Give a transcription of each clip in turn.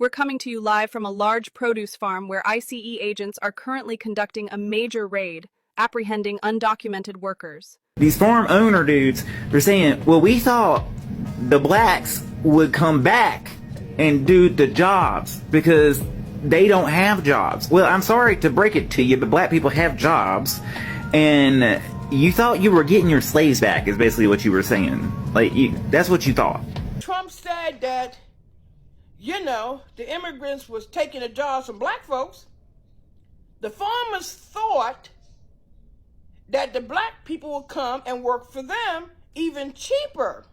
We're coming to you live from a large produce farm where ICE agents are currently conducting a major raid, apprehending undocumented workers. These farm owner dudes, they're saying, well, we thought the blacks would come back and do the jobs because they don't have jobs. Well, I'm sorry to break it to you, but black people have jobs, and you thought you were getting your slaves back is basically what you were saying. Like, that's what you thought. Trump said that, you know, the immigrants was taking the jobs from black folks. The farmers thought that the black people would come and work for them even cheaper.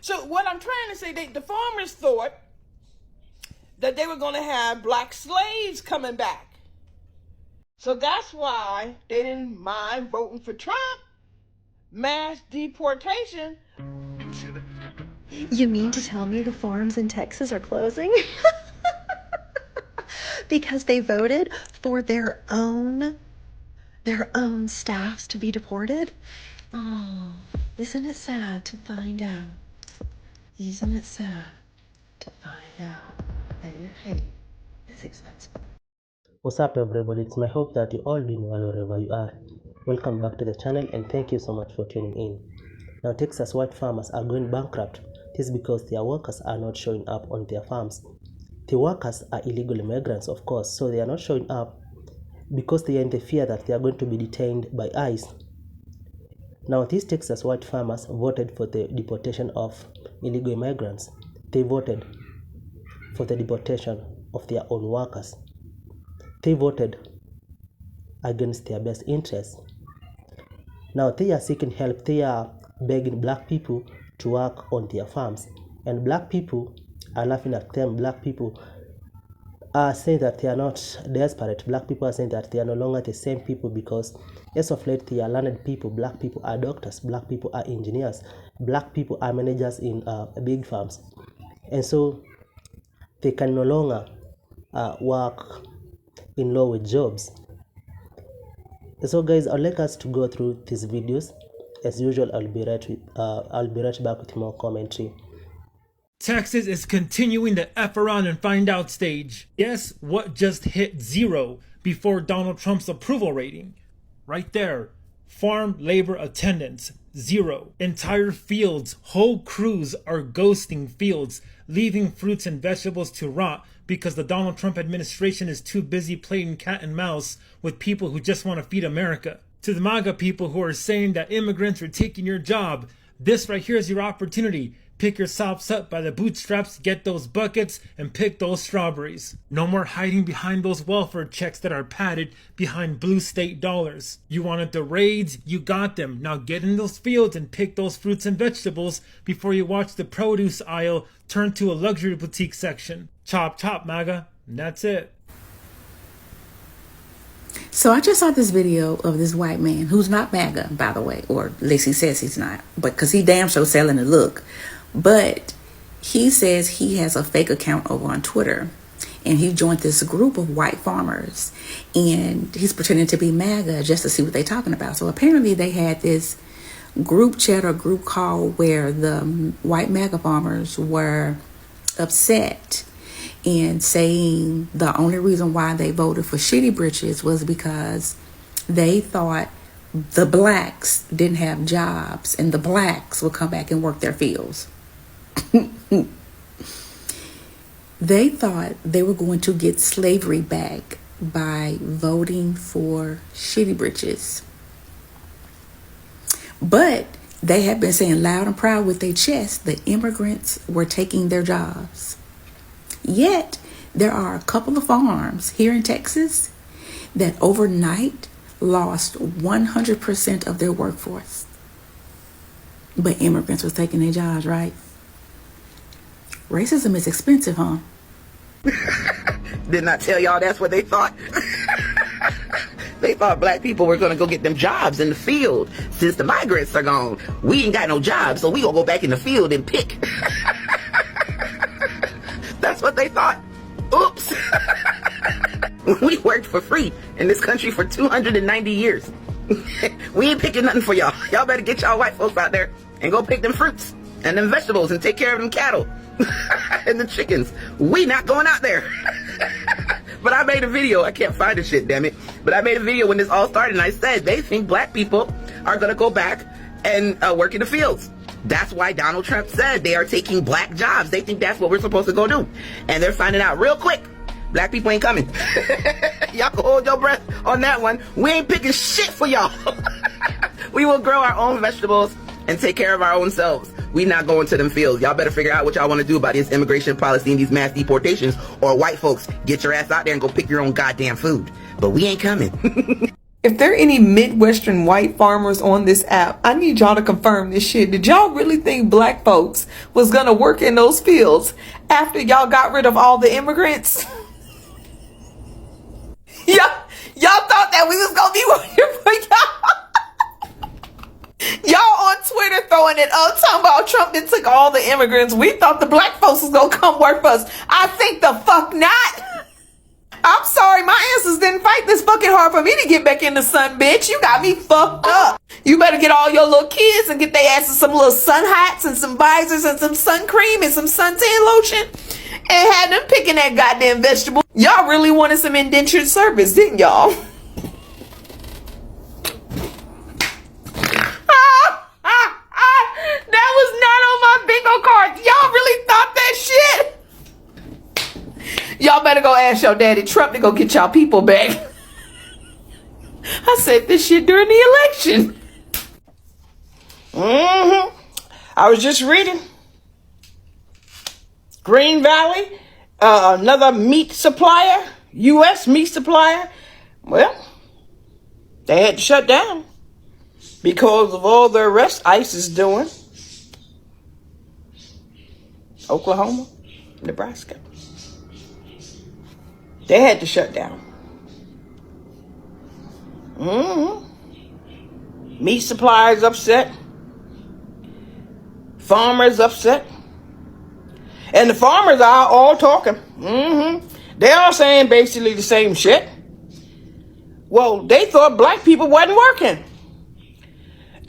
So what I'm trying to say, the farmers thought that they were going to have black slaves coming back. So that's why they didn't mind voting for Trump. Mass deportation. You mean to tell me the farms in Texas are closing? Because they voted for their own staffs to be deported? Oh, isn't it sad to find out? Isn't it sad to find out that your hate is expensive? What's up everybody, it's my hope that you all doing well wherever you are. Welcome back to the channel and thank you so much for tuning in. Now Texas white farmers are going bankrupt. This is because their workers are not showing up on their farms. The workers are illegal immigrants, of course, so they are not showing up because they are in the fear that they are going to be detained by ICE. Now these Texas white farmers voted for the deportation of illegal immigrants. They voted for the deportation of their own workers. They voted against their best interests. Now they are seeking help. They are begging black people to work on their farms, and black people are laughing at them. Black people are saying that they are not desperate. Black people are saying that they are no longer the same people because as of late they are learned people. Black people are doctors, black people are engineers, black people are managers in big farms, and so they can no longer work in low wage jobs. So guys, I'd like us to go through these videos. As usual, I'll be right back with more commentary. Texas is continuing the F around and find out stage. Guess what just hit 0 before Donald Trump's approval rating? Right there. Farm labor attendance, 0. Entire fields, whole crews are ghosting fields, leaving fruits and vegetables to rot because the Donald Trump administration is too busy playing cat and mouse with people who just want to feed America. To the MAGA people who are saying that immigrants are taking your job, this right here is your opportunity. Pick yourselves up by the bootstraps, get those buckets, and pick those strawberries. No more hiding behind those welfare checks that are padded behind blue state dollars. You wanted the raids, you got them. Now get in those fields and pick those fruits and vegetables before you watch the produce aisle turn to a luxury boutique section. Chop chop, MAGA, and that's it. So I just saw this video of this white man who's not MAGA, by the way, or at least he says he's not, but because he damn sure selling the look. But he says he has a fake account over on Twitter, and he joined this group of white farmers, and he's pretending to be MAGA just to see what they're talking about. So apparently they had this group chat or group call where the white MAGA farmers were upset and saying the only reason why they voted for shitty britches was because they thought the blacks didn't have jobs and the blacks would come back and work their fields. They thought they were going to get slavery back by voting for shitty britches. But they have been saying loud and proud with their chest that immigrants were taking their jobs. Yet, there are a couple of farms here in Texas that overnight lost 100% of their workforce. But immigrants was taking their jobs, right? Racism is expensive, huh? Didn't I tell y'all that's what they thought? They thought black people were going to go get them jobs in the field. Since the migrants are gone, we ain't got no jobs, so we going to go back in the field and pick. That's what they thought. Oops. We worked for free in this country for 290 years. We ain't picking nothing for y'all. Y'all better get y'all white folks out there and go pick them fruits and them vegetables and take care of them cattle. and the chickens. We not going out there. But I made a video. I can't find the shit, damn it. But I made a video when this all started, and I said they think black people are gonna go back and work in the fields. That's why Donald Trump said they are taking black jobs. They think that's what we're supposed to go do. And they're finding out real quick. Black people ain't coming. Y'all can hold your breath on that one. We ain't picking shit for y'all. We will grow our own vegetables and take care of our own selves. We not going to them fields. Y'all better figure out what y'all want to do about this immigration policy and these mass deportations, or white folks, get your ass out there and go pick your own goddamn food. But we ain't coming. If there are any Midwestern white farmers on this app, I need y'all to confirm this shit. Did y'all really think black folks was gonna work in those fields after y'all got rid of all the immigrants? Y'all thought that we was gonna be working for y'all? Y'all on Twitter throwing it up, talking about Trump that took all the immigrants. We thought the black folks was gonna come work for us. I think the fuck not. I'm sorry, my ancestors didn't fight this fucking hard for me to get back in the sun, bitch. You got me fucked up. You better get all your little kids and get their asses some little sun hats and some visors and some sun cream and some suntan lotion and had them picking that goddamn vegetable. Y'all really wanted some indentured service, didn't y'all? That was not on my bingo card. Y'all really thought that shit? Y'all better go ask your daddy Trump to go get y'all people back. I said this shit during the election. I was just reading. Green Valley, another meat supplier, U.S. meat supplier. Well, they had to shut down because of all the arrests ICE is doing. Oklahoma, Nebraska. They had to shut down. Meat suppliers upset. Farmers upset. And the farmers are all talking. They are saying basically the same shit. Well, they thought black people wasn't working.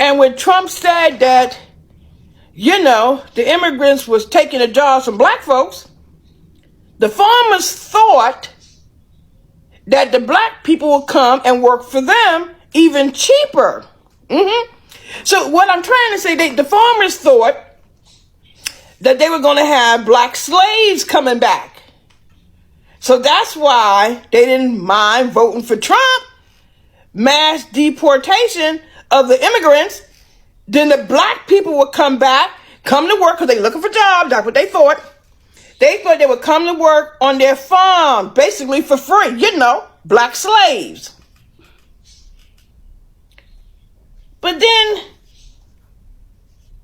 And when Trump said that, the immigrants was taking the jobs from black folks, the farmers thought that the black people would come and work for them even cheaper. So what I'm trying to say, the farmers thought that they were going to have black slaves coming back. So that's why they didn't mind voting for Trump. Mass deportation of the immigrants. Then the black people would come back, come to work because they looking for jobs. That's what they thought. They thought they would come to work on their farm, basically for free. Black slaves. But then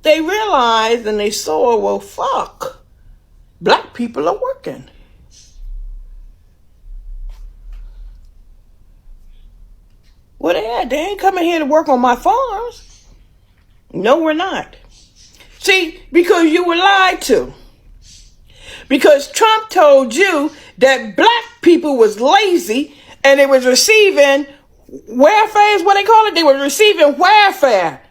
they realized and they saw, well, fuck, black people are working. Well, they ain't coming here to work on my farms. No, we're not. See, because you were lied to. Because Trump told you that black people was lazy and they was receiving welfare, is what they call it. They were receiving welfare.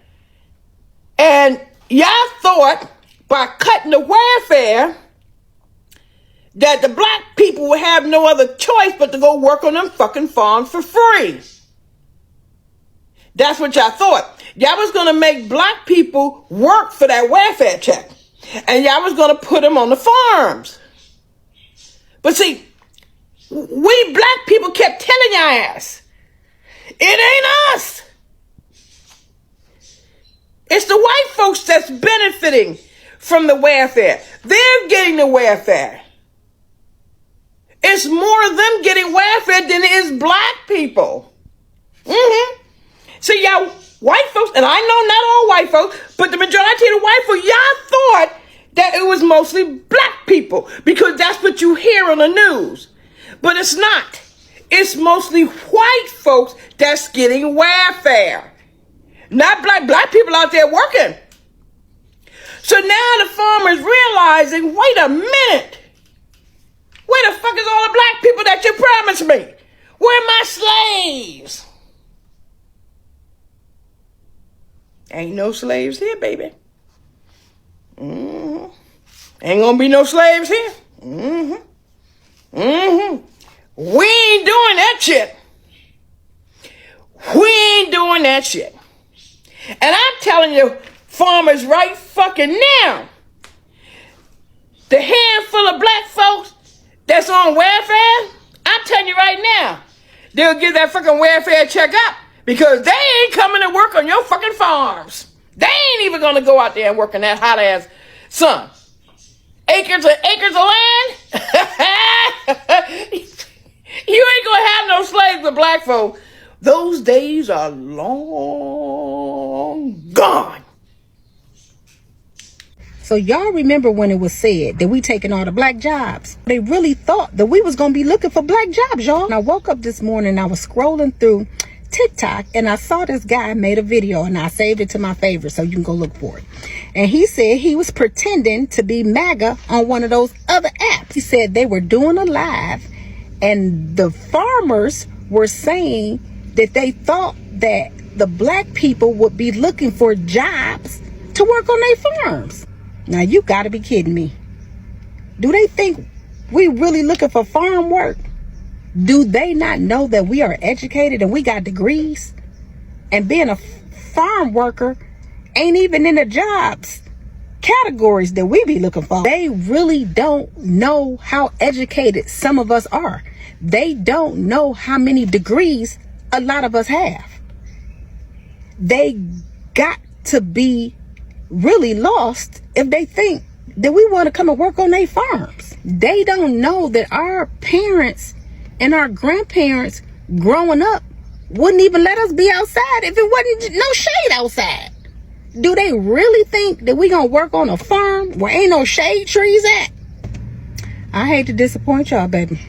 And y'all thought by cutting the welfare that the black people would have no other choice but to go work on them fucking farms for free. That's what y'all thought. Y'all was going to make black people work for that welfare check. And y'all was going to put them on the farms. But see, we black people kept telling y'all ass, it ain't us. It's the white folks that's benefiting from the welfare. They're getting the welfare. It's more of them getting welfare than it is black people. So y'all white folks, and I know not all white folks, but the majority of the white folks, y'all thought that it was mostly black people because that's what you hear on the news. But it's not. It's mostly white folks that's getting welfare. Not black people out there working. So now the farmers realizing, wait a minute. Where the fuck is all the black people that you promised me? Where are my slaves? Ain't no slaves here, baby. Ain't gonna be no slaves here. We ain't doing that shit. We ain't doing that shit. And I'm telling you, farmers right fucking now, the handful of black folks that's on welfare, I'm telling you right now, they'll get that fucking welfare check up because they ain't coming to work on your fucking farms. They ain't even gonna go out there and work in that hot ass sun. Acres and acres of land. You ain't gonna have no slaves with black folk. Those days are long gone. So y'all remember when it was said that we taking all the black jobs? They really thought that we was going to be looking for black jobs, y'all. And I woke up this morning, I was scrolling through TikTok and I saw this guy made a video and I saved it to my favorite so you can go look for it. And he said he was pretending to be MAGA on one of those other apps. He said they were doing a live and the farmers were saying that they thought that the black people would be looking for jobs to work on their farms. Now you gotta be kidding me. Do they think we really looking for farm work? Do they not know that we are educated and we got degrees? And being a farm worker ain't even in the jobs categories that we be looking for. They really don't know how educated some of us are. They don't know how many degrees a lot of us have. They got to be really lost if they think that we want to come and work on their farms. They don't know that our parents and our grandparents growing up wouldn't even let us be outside if it wasn't no shade outside. Do they really think that we gonna work on a farm where ain't no shade trees at? I hate to disappoint y'all, baby,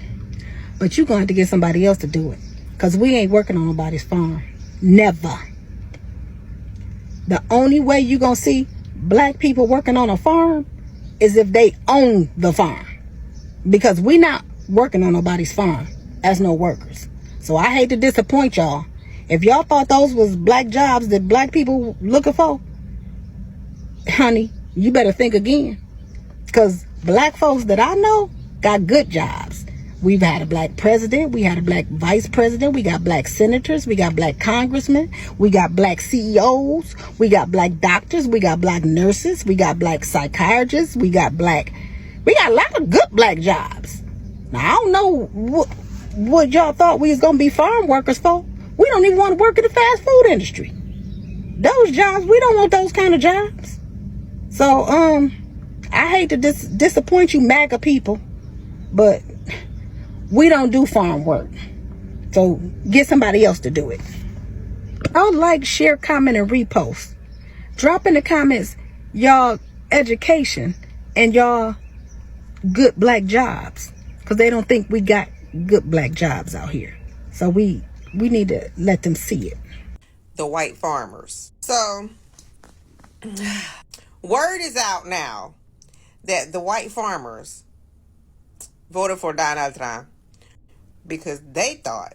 but you gonna have to get somebody else to do it, because we ain't working on nobody's farm. Never. The only way you gonna see black people working on a farm is if they own the farm, because we not working on nobody's farm as no workers. So I hate to disappoint y'all. If y'all thought those was black jobs that black people looking for, honey, you better think again, because black folks that I know got good jobs. We've had a black president, we had a black vice president, we got black senators, we got black congressmen, we got black CEOs, we got black doctors, we got black nurses, we got black psychiatrists, we got a lot of good black jobs. Now I don't know what y'all thought we was gonna be farm workers for. We don't even want to work in the fast food industry. Those jobs, we don't want those kind of jobs. So I hate to disappoint you MAGA people, but we don't do farm work. So get somebody else to do it. I'll like, share, comment, and repost. Drop in the comments y'all education and y'all good black jobs, because they don't think we got good black jobs out here. So we need to let them see it. The white farmers. So word is out now that the white farmers voted for Donald Trump because they thought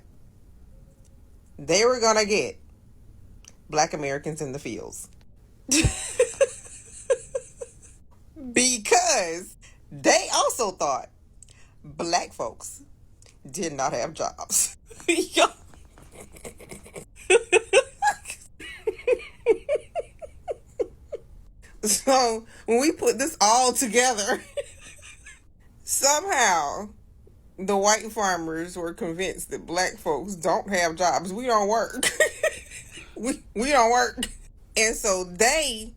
they were gonna get black Americans in the fields. Because they also thought black folks did not have jobs. So when we put this all together, somehow the white farmers were convinced that black folks don't have jobs. We don't work. we don't work. And so they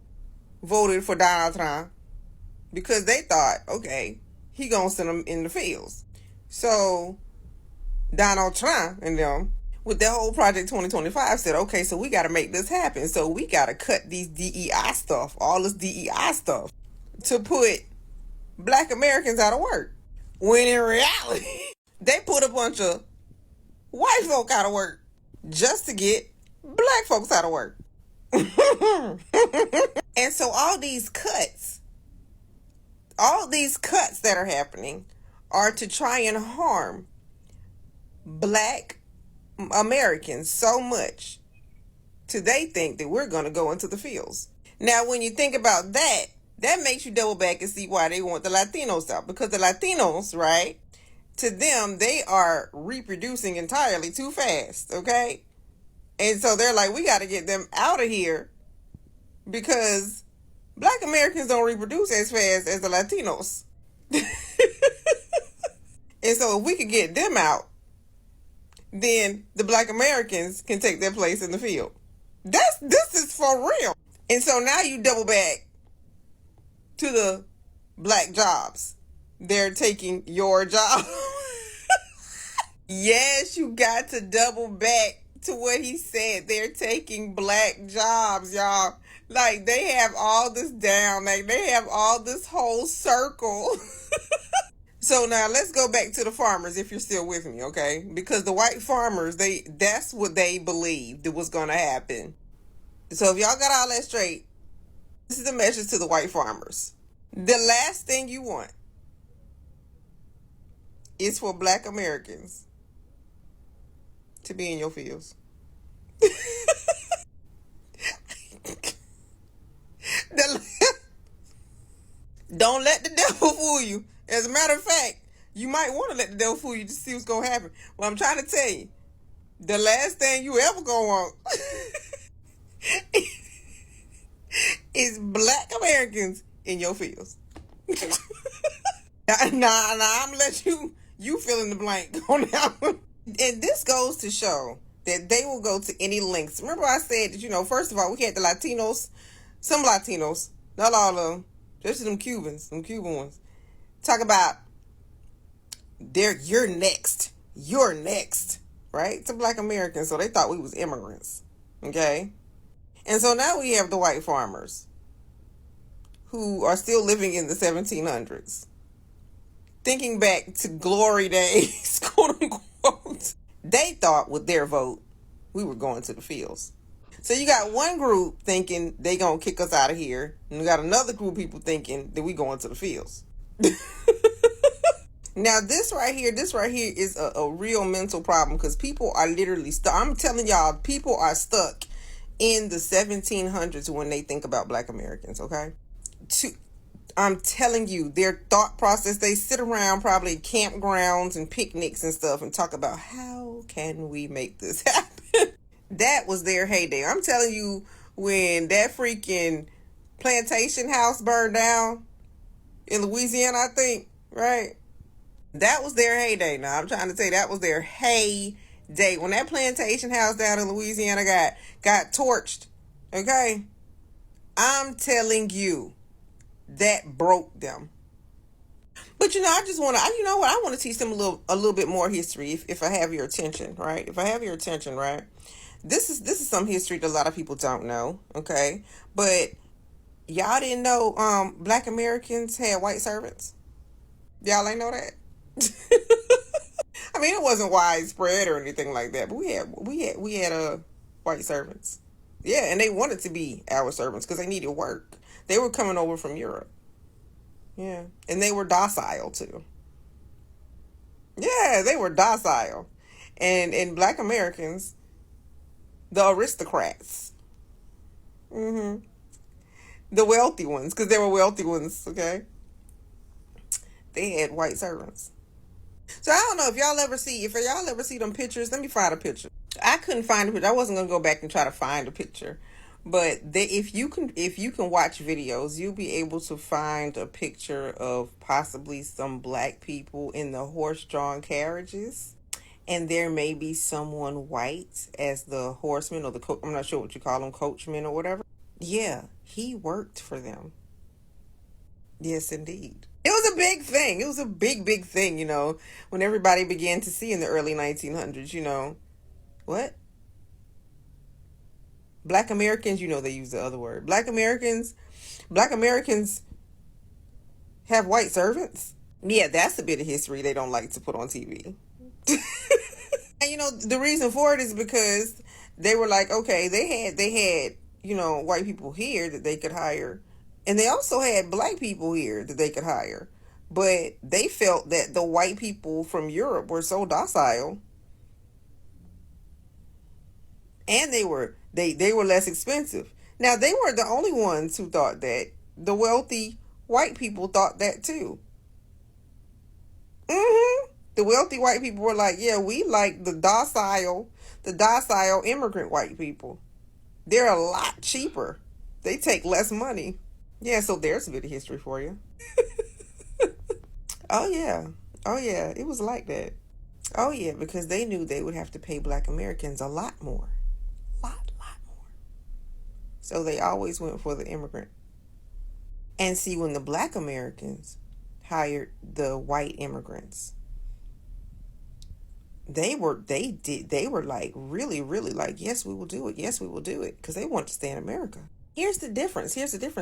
voted for Donald Trump because they thought, okay, he gonna send them in the fields. So Donald Trump and them, with their whole Project 2025, said, okay, so we got to make this happen. So we got to cut these DEI stuff, all this DEI stuff, to put black Americans out of work. When in reality, they put a bunch of white folk out of work just to get black folks out of work. And so all these cuts that are happening are to try and harm black Americans so much till they think that we're going to go into the fields. Now, when you think about that, That makes you double back and see why they want the Latinos out. Because the Latinos, right, to them, they are reproducing entirely too fast, okay? And so they're like, we got to get them out of here because Black Americans don't reproduce as fast as the Latinos. And so if we could get them out, then the Black Americans can take their place in the field. This is for real. And so now you double back to the black jobs. They're taking your job. Yes, you got to double back to what he said. They're taking black jobs, y'all. Like, they have all this down. Like, they have all this whole circle. So now let's go back to the farmers, if you're still with me, okay? Because the white farmers, that's what they believed was going to happen. So if y'all got all that straight, this is the message to the white farmers. The last thing you want is for Black Americans to be in your fields. Don't let the devil fool you. As a matter of fact, you might want to let the devil fool you to see what's going to happen. Well, I'm trying to tell you, the last thing you ever going to want is Black Americans in your fields. Nah, I'm going to let you fill in the blank on that one. And this goes to show that they will go to any lengths. Remember I said that, first of all, we had the Latinos, some Latinos, not all of them, just them Cuban ones, talk about you're next, right? To Black Americans, so they thought we was immigrants, okay? And so now we have the white farmers who are still living in the 1700s, thinking back to glory days, quote unquote. They thought with their vote, we were going to the fields. So you got one group thinking they gonna kick us out of here, and you got another group of people thinking that we going to the fields. Now this right here is a real mental problem, because people are literally stuck. I'm telling y'all, people are stuck in the 1700s when they think about Black Americans, okay? I'm telling you, their thought process, they sit around probably campgrounds and picnics and stuff and talk about how can we make this happen? That was their heyday. I'm telling you, when that freaking plantation house burned down in Louisiana, I think, right? That was their heyday. Now, I'm trying to say that was their heyday. When that plantation house down in Louisiana got torched, okay? I'm telling you, that broke them. But I just want to, I want to teach them a little bit more history if I have your attention, right? If I have your attention, right? This is some history that a lot of people don't know, okay? But y'all didn't know Black Americans had white servants? Y'all ain't know that? I mean, it wasn't widespread or anything like that, but we had white servants. Yeah, and they wanted to be our servants because they needed work. They were coming over from Europe. Yeah, and they were docile too. Yeah, they were docile. And Black Americans, the aristocrats, the wealthy ones, because there were wealthy ones, okay? They had white servants. So I don't know if y'all ever see them pictures. Let me find a picture. I couldn't find a picture. I wasn't gonna go back and try to find a picture, but if you can watch videos, you'll be able to find a picture of possibly some Black people in the horse-drawn carriages, and there may be someone white as the horseman or the coach. I'm not sure what you call them, coachman or whatever. Yeah, he worked for them. Yes, indeed. It was a big thing. It was a big thing, when everybody began to see in the early 1900s, what? Black Americans, they use the other word. Black Americans have white servants? Yeah, that's a bit of history they don't like to put on TV. And the reason for it is because they were like, okay, they had white people here that they could hire. And they also had Black people here that they could hire. But they felt that the white people from Europe were so docile. And they were less expensive. Now, they weren't the only ones who thought that the wealthy white people thought that too. The wealthy white people were like, yeah, we like the docile immigrant white people. They're a lot cheaper. They take less money. Yeah, so there's a bit of history for you. Oh yeah. Oh yeah, it was like that. Oh yeah, because they knew they would have to pay Black Americans a lot more. Lot more. So they always went for the immigrant. And see, when the Black Americans hired the white immigrants, they were like really like, yes, we will do it, yes, we will do it, because they want to stay in America. Here's the difference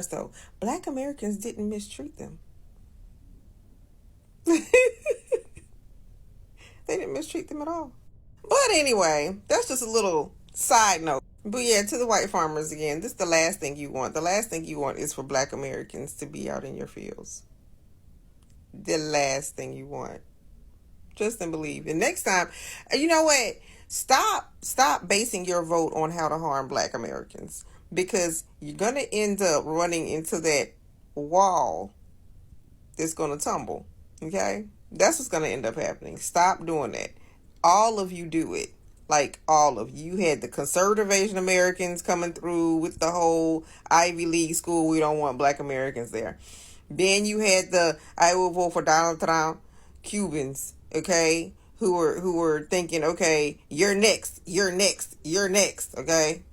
though. Black Americans didn't mistreat them. They didn't mistreat them at all. But anyway, that's just a little side note. But yeah, to the white farmers again, this is the last thing you want. The last thing you want is for Black Americans to be out in your fields. The last thing you want. Trust and believe. And next time, you know what? Stop basing your vote on how to harm Black Americans, because you're going to end up running into that wall that's going to tumble. Okay? That's what's going to end up happening. Stop doing that. All of you do it. Like, all of you. You had the conservative Asian Americans coming through with the whole Ivy League school. We don't want Black Americans there. Then you had the I will vote for Donald Trump Cubans, okay, who were thinking, okay, you're next, okay?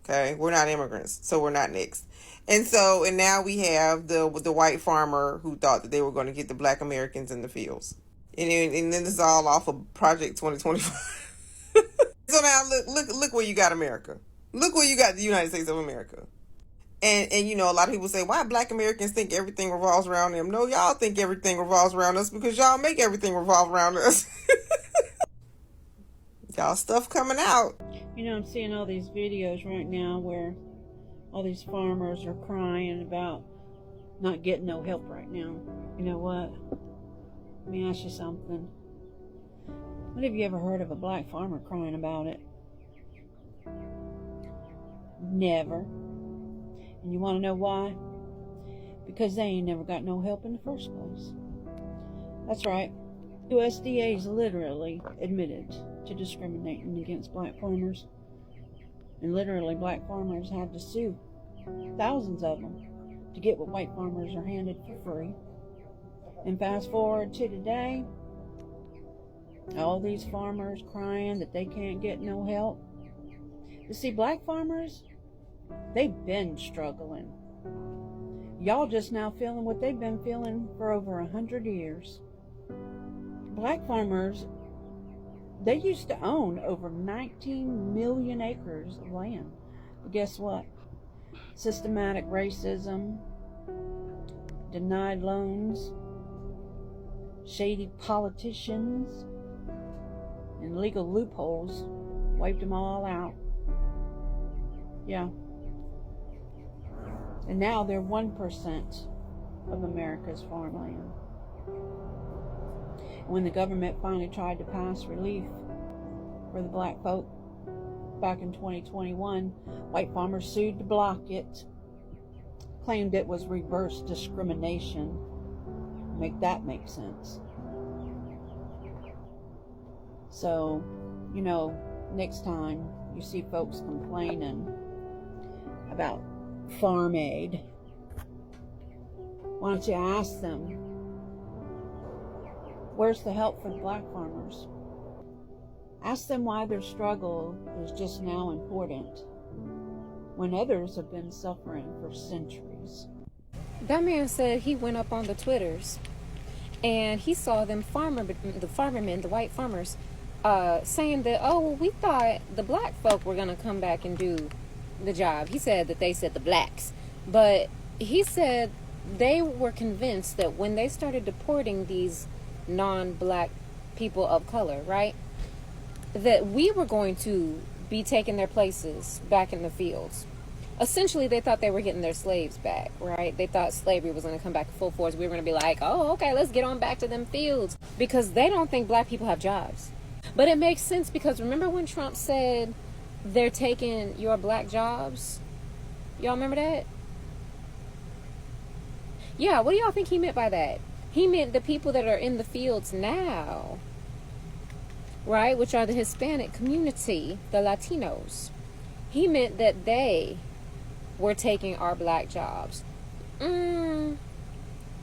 Okay, we're not immigrants, so we're not next. And now we have the white farmer who thought that they were going to get the Black Americans in the fields. And then this is all off of Project 2025. So now look where you got America. Look where you got the United States of America. And a lot of people say, why Black Americans think everything revolves around them? No, y'all think everything revolves around us because y'all make everything revolve around us. Y'all stuff coming out. I'm seeing all these videos right now where all these farmers are crying about not getting no help right now. You know what? Let me ask you something. When have you ever heard of a Black farmer crying about it? Never. And you want to know why? Because they ain't never got no help in the first place. That's right. USDA's literally admitted to discriminating against Black farmers. And literally, Black farmers had to sue, thousands of them, to get what white farmers are handed for free. And fast forward to today, all these farmers crying that they can't get no help. You see, Black farmers, they've been struggling. Y'all just now feeling what they've been feeling for over 100 years. Black farmers, they used to own over 19 million acres of land. But guess what? Systematic racism, denied loans, shady politicians, and legal loopholes wiped them all out. Yeah. And now they're 1% of America's farmland. When the government finally tried to pass relief for the Black folk back in 2021, white farmers sued to block it, claimed it was reverse discrimination. Make that make sense. So, next time you see folks complaining about farm aid, why don't you ask them, where's the help for the Black farmers? Ask them why their struggle is just now important when others have been suffering for centuries. That man said he went up on the Twitters and he saw the white farmers, saying that, we thought the Black folk were going to come back and do the job. He said that they said the blacks, but he said they were convinced that when they started deporting these non-Black people of color, right, that we were going to be taking their places back in the fields. Essentially, they thought they were getting their slaves back, right? They thought slavery was going to come back full force. We were going to be like, oh, okay, let's get on back to them fields, because they don't think Black people have jobs. But it makes sense, because remember when Trump said they're taking your Black jobs? Y'all remember that? Yeah, what do y'all think he meant by that? He meant the people that are in the fields now, right? Which are the Hispanic community, the Latinos. He meant that they were taking our black jobs.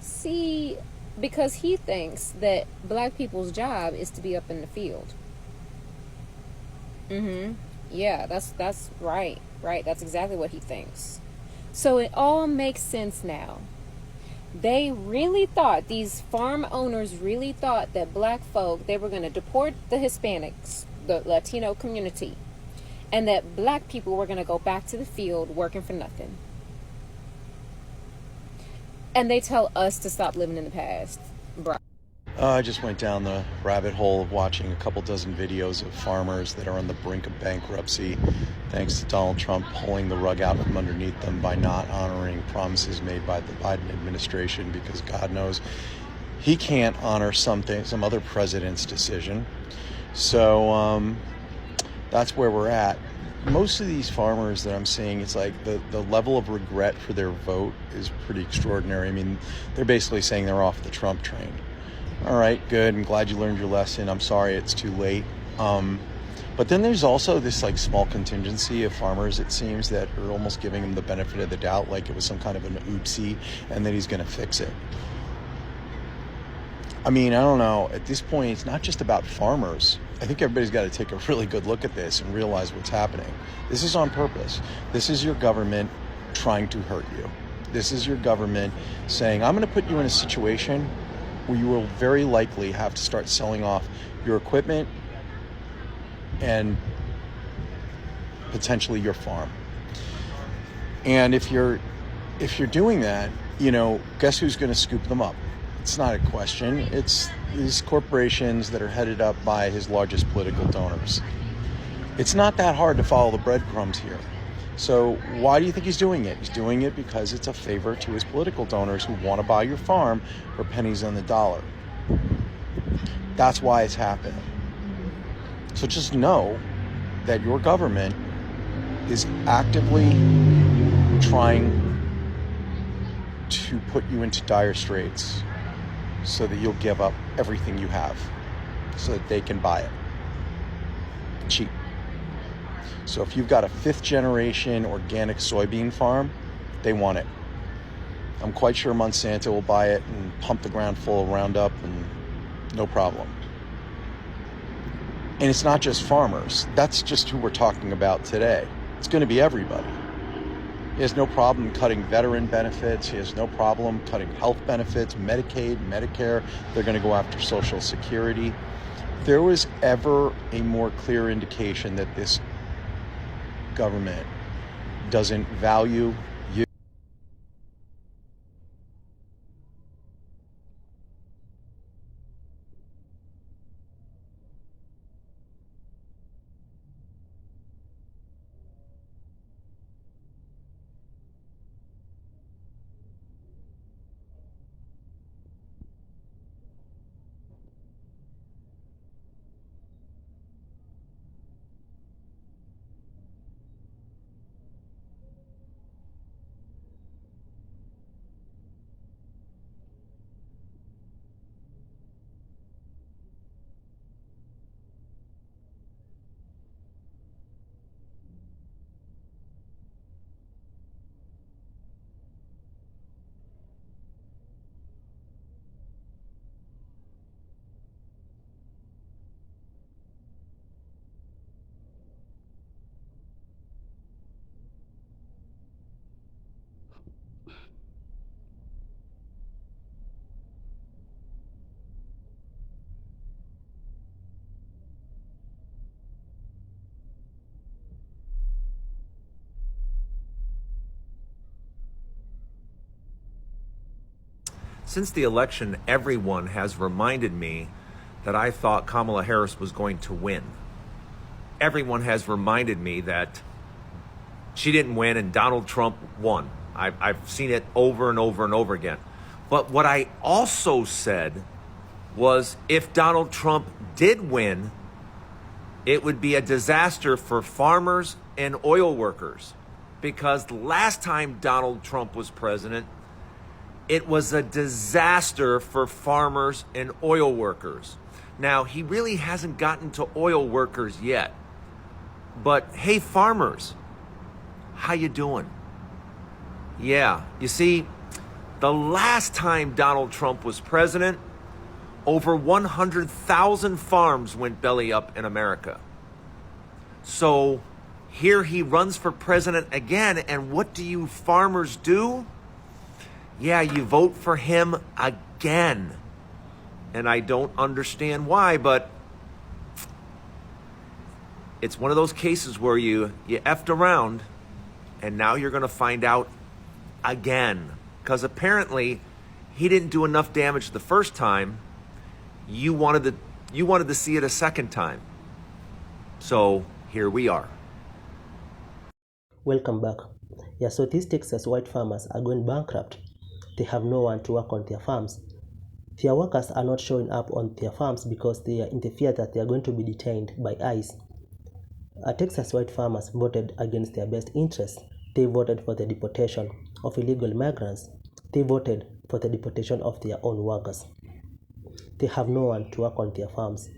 See, because he thinks that black people's job is to be up in the field. Yeah, that's right. Right, that's exactly what he thinks. So it all makes sense now. They really thought, these farm owners really thought that black folk, they were going to deport the Hispanics, the Latino community, and that black people were going to go back to the field working for nothing. And they tell us to stop living in the past. Bro. I just went down the rabbit hole of watching a couple dozen videos of farmers that are on the brink of bankruptcy, thanks to Donald Trump pulling the rug out from underneath them by not honoring promises made by the Biden administration, because God knows he can't honor some other president's decision. So that's where we're at. Most of these farmers that I'm seeing, it's like the level of regret for their vote is pretty extraordinary. I mean, they're basically saying they're off the Trump train. All right, good. I'm glad you learned your lesson. I'm sorry it's too late. But then there's also this like small contingency of farmers, it seems, that are almost giving him the benefit of the doubt, like it was some kind of an oopsie and that he's going to fix it. I mean, I don't know. At this point, it's not just about farmers. I think everybody's got to take a really good look at this and realize what's happening. This is on purpose. This is your government trying to hurt you. This is your government saying, I'm going to put you in a situation where you will very likely have to start selling off your equipment and potentially your farm. And if you're doing that, guess who's going to scoop them up? It's not a question. It's these corporations that are headed up by his largest political donors. It's not that hard to follow the breadcrumbs here. So why do you think he's doing it? He's doing it because it's a favor to his political donors who want to buy your farm for pennies on the dollar. That's why it's happening. So just know that your government is actively trying to put you into dire straits so that you'll give up everything you have so that they can buy it cheap. So if you've got a 5th generation organic soybean farm, they want it. I'm quite sure Monsanto will buy it and pump the ground full of Roundup and no problem. And it's not just farmers. That's just who we're talking about today. It's going to be everybody. He has no problem cutting veteran benefits. He has no problem cutting health benefits, Medicaid, Medicare. They're going to go after Social Security. If there was ever a more clear indication that this government doesn't value you, Since the election, everyone has reminded me that I thought Kamala Harris was going to win. Everyone has reminded me that she didn't win and Donald Trump won. I've seen it over and over and over again. But what I also said was if Donald Trump did win, it would be a disaster for farmers and oil workers. Because last time Donald Trump was president, It was a disaster for farmers and oil workers. Now, he really hasn't gotten to oil workers yet. But hey, farmers, how you doing? Yeah, you see, the last time Donald Trump was president, over 100,000 farms went belly up in America. So here he runs for president again, and what do you farmers do? Yeah, you vote for him again. And I don't understand why, but it's one of those cases where you effed around, and now you're going to find out again. Because apparently he didn't do enough damage the first time. You wanted to see it a second time. So here we are. Welcome back. Yeah, so these Texas white farmers are going bankrupt. They have no one to work on their farms. Their workers are not showing up on their farms because they are in the fear that they are going to be detained by ICE. Texas white farmers voted against their best interests. They voted for the deportation of illegal migrants. They voted for the deportation of their own workers. They have no one to work on their farms.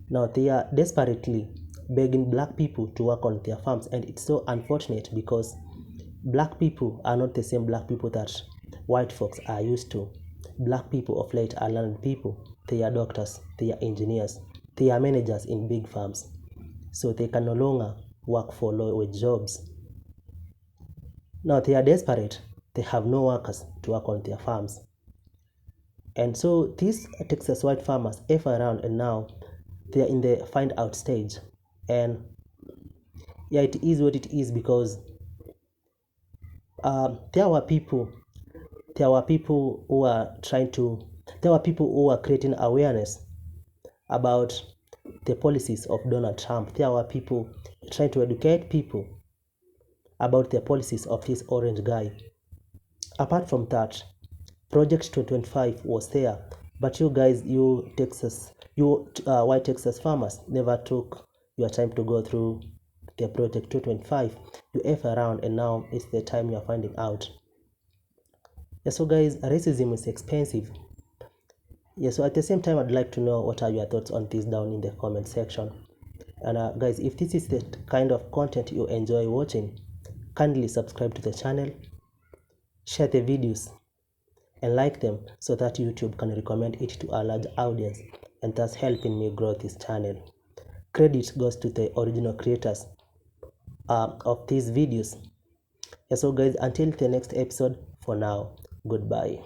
Now they are desperately begging black people to work on their farms, and it's so unfortunate because black people are not the same black people that white folks are used to. Black people of late are learned people. They are doctors, they are engineers, they are managers in big farms. So they can no longer work for low-wage jobs. Now they are desperate. They have no workers to work on their farms. And so these Texas white farmers F around, and now they are in the find out stage. And yeah, it is what it is, because there were people who are creating awareness about the policies of Donald Trump. There were people trying to educate people about the policies of this orange guy. Apart from that, Project 225 was there, but you guys, white Texas farmers, never took your time to go through the Project 225. You F around, and now it's the time you're finding out. Yeah, so guys, racism is expensive. Yeah, so at the same time, I'd like to know what are your thoughts on this down in the comment section. And guys, if this is the kind of content you enjoy watching, kindly subscribe to the channel, share the videos, and like them so that YouTube can recommend it to a large audience, and thus helping me grow this channel. Credit goes to the original creators of these videos. Yeah, so guys, until the next episode, for now, goodbye.